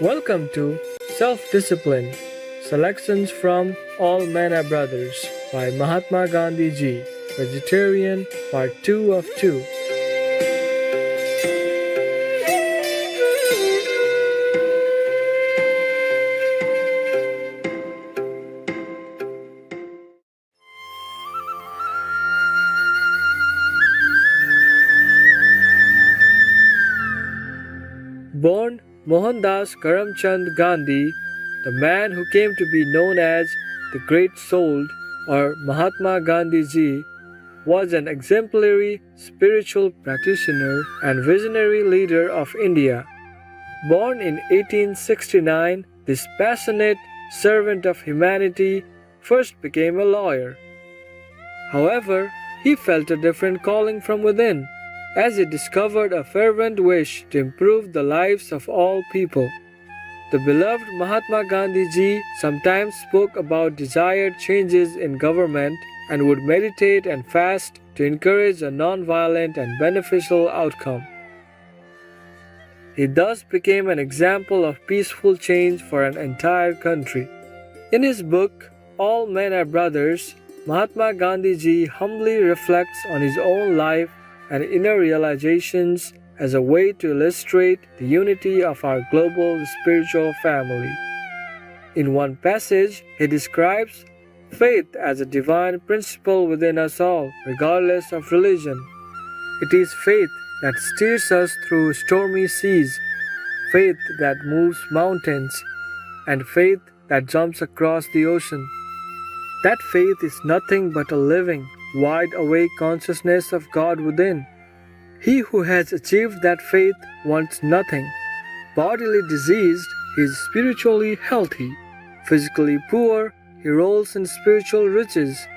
Welcome to Self-Discipline Selections from All Men Are Brothers by Mahatma Gandhi Ji, Vegetarian, Part 2 of 2. Born Mohandas Karamchand Gandhi, the man who came to be known as the Great Souled or Mahatma Gandhi Ji, was an exemplary spiritual practitioner and visionary leader of India. Born in 1869, this passionate servant of humanity first became a lawyer. However, he felt a different calling from within, as he discovered a fervent wish to improve the lives of all people. The beloved Mahatma Gandhi Ji sometimes spoke about desired changes in government and would meditate and fast to encourage a non-violent and beneficial outcome. He thus became an example of peaceful change for an entire country. In his book, All Men Are Brothers, Mahatma Gandhi Ji humbly reflects on his own life and inner realizations as a way to illustrate the unity of our global spiritual family. In one passage, he describes faith as a divine principle within us all, regardless of religion. It is faith that steers us through stormy seas, faith that moves mountains, and faith that jumps across the ocean. That faith is nothing but a living, wide-awake consciousness of God within. He who has achieved that faith wants nothing. Bodily diseased, he is spiritually healthy. Physically poor, he rolls in spiritual riches.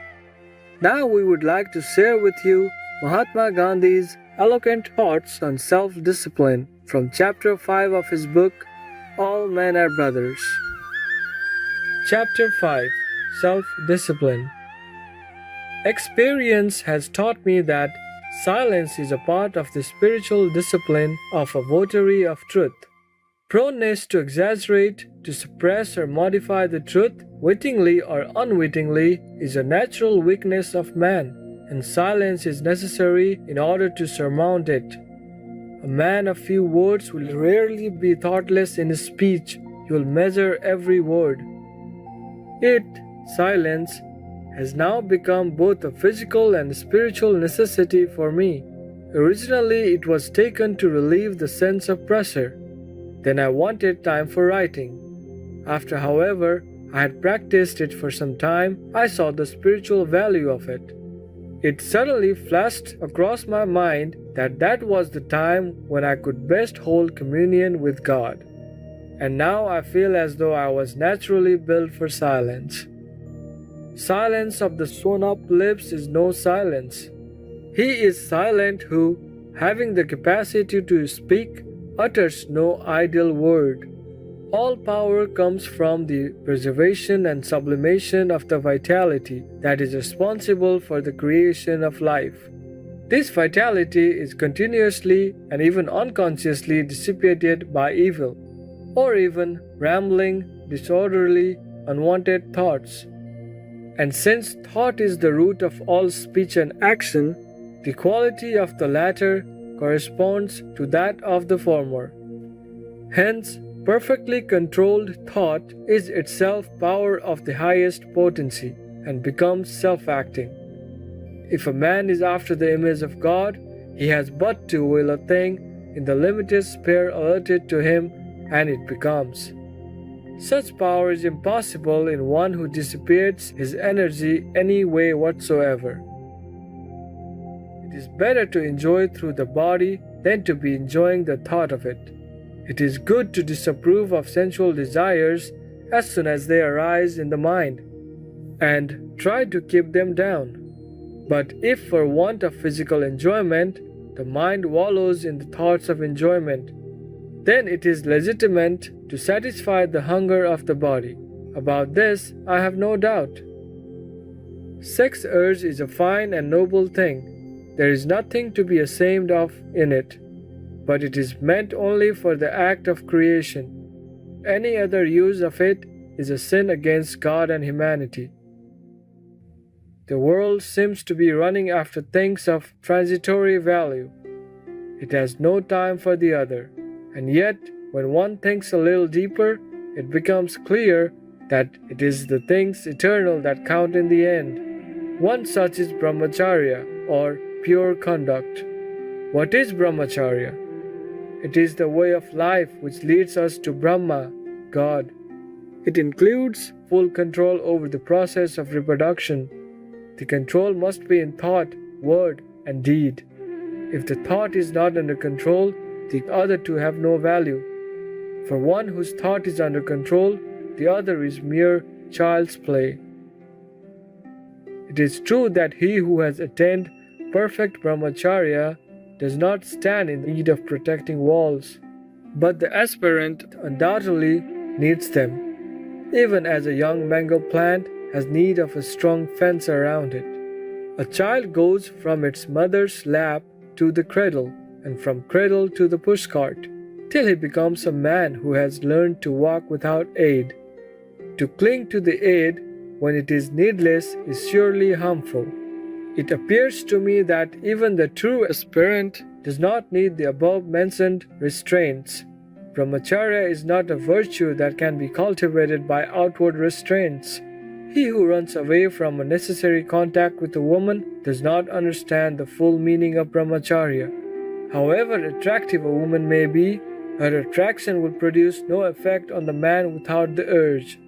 Now we would like to share with you Mahatma Gandhi's eloquent thoughts on self-discipline from chapter 5 of his book, All Men Are Brothers. Chapter 5: Self-Discipline. Experience has taught me that silence is a part of the spiritual discipline of a votary of truth. Proneness to exaggerate, to suppress or modify the truth, wittingly or unwittingly, is a natural weakness of man, and silence is necessary in order to surmount it. A man of few words will rarely be thoughtless in his speech. He will measure every word. It, silence, has now become both a physical and spiritual necessity for me. Originally, it was taken to relieve the sense of pressure. Then I wanted time for writing. After, however, I had practiced it for some time, I saw the spiritual value of it. It suddenly flashed across my mind that that was the time when I could best hold communion with God. And now I feel as though I was naturally built for silence. Silence of the sewn-up lips is no silence. He is silent who, having the capacity to speak, utters no idle word. All power comes from the preservation and sublimation of the vitality that is responsible for the creation of life. This vitality is continuously and even unconsciously dissipated by evil, or even rambling, disorderly, unwanted thoughts. And since thought is the root of all speech and action, the quality of the latter corresponds to that of the former. Hence, perfectly controlled thought is itself power of the highest potency and becomes self-acting. If a man is after the image of God, he has but to will a thing in the limited sphere allotted to him, and it becomes. Such power is impossible in one who dissipates his energy any way whatsoever. It is better to enjoy through the body than to be enjoying the thought of it. It is good to disapprove of sensual desires as soon as they arise in the mind, and try to keep them down. But if for want of physical enjoyment, the mind wallows in the thoughts of enjoyment, then it is legitimate to satisfy the hunger of the body. About this, I have no doubt. Sex urge is a fine and noble thing. There is nothing to be ashamed of in it, but it is meant only for the act of creation. Any other use of it is a sin against God and humanity. The world seems to be running after things of transitory value. It has no time for the other, and yet, when one thinks a little deeper, it becomes clear that it is the things eternal that count in the end. One such is brahmacharya, or pure conduct. What is brahmacharya? It is the way of life which leads us to Brahma, God. It includes full control over the process of reproduction. The control must be in thought, word, and deed. If the thought is not under control, the other two have no value. For one whose thought is under control, the other is mere child's play. It is true that he who has attained perfect brahmacharya does not stand in need of protecting walls, but the aspirant undoubtedly needs them, even as a young mango plant has need of a strong fence around it. A child goes from its mother's lap to the cradle, and from cradle to the pushcart, till he becomes a man who has learned to walk without aid. To cling to the aid when it is needless is surely harmful. It appears to me that even the true aspirant does not need the above-mentioned restraints. Brahmacharya is not a virtue that can be cultivated by outward restraints. He who runs away from a necessary contact with a woman does not understand the full meaning of brahmacharya. However attractive a woman may be, her attraction will produce no effect on the man without the urge.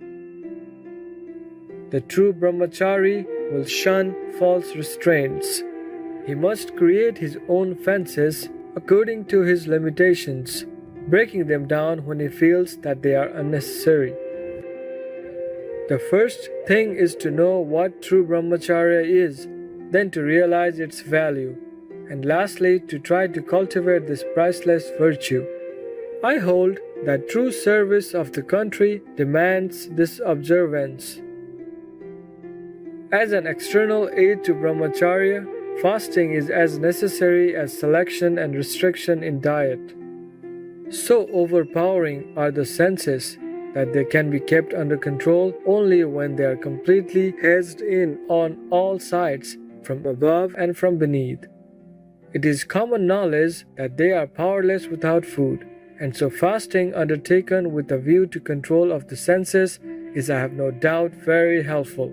The true brahmachari will shun false restraints. He must create his own fences according to his limitations, breaking them down when he feels that they are unnecessary. The first thing is to know what true brahmacharya is, then to realize its value, and lastly to try to cultivate this priceless virtue. I hold that true service of the country demands this observance. As an external aid to brahmacharya, fasting is as necessary as selection and restriction in diet. So overpowering are the senses that they can be kept under control only when they are completely hedged in on all sides, from above and from beneath. It is common knowledge that they are powerless without food, and so fasting undertaken with a view to control of the senses is, I have no doubt, very helpful.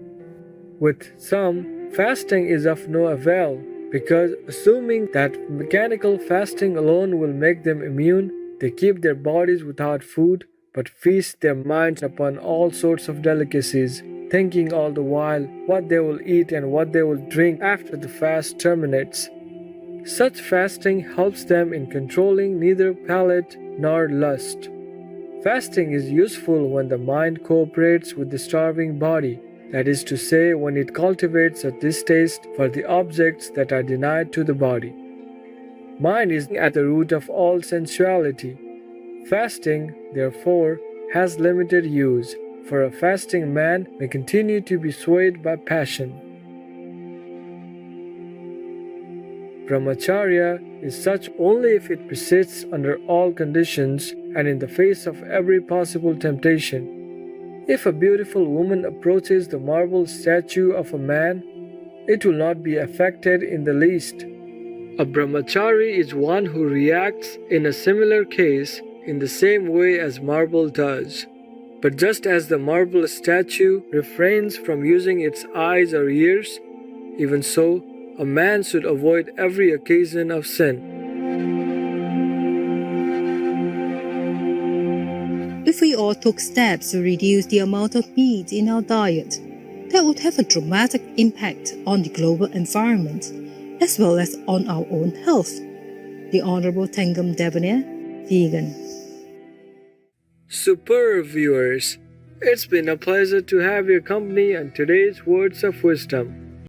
With some, fasting is of no avail, because assuming that mechanical fasting alone will make them immune, they keep their bodies without food, but feast their minds upon all sorts of delicacies, thinking all the while what they will eat and what they will drink after the fast terminates. Such fasting helps them in controlling neither palate nor lust. Fasting is useful when the mind cooperates with the starving body, that is to say, when it cultivates a distaste for the objects that are denied to the body. Mind is at the root of all sensuality. Fasting, therefore, has limited use, for a fasting man may continue to be swayed by passion. Brahmacharya is such only if it persists under all conditions and in the face of every possible temptation. If a beautiful woman approaches the marble statue of a man, it will not be affected in the least. A brahmachari is one who reacts in a similar case in the same way as marble does. But just as the marble statue refrains from using its eyes or ears, even so, a man should avoid every occasion of sin. If we all took steps to reduce the amount of meat in our diet, that would have a dramatic impact on the global environment, as well as on our own health. The Honorable Tangam Debonair, vegan. Superb viewers, it's been a pleasure to have your company on today's Words of Wisdom.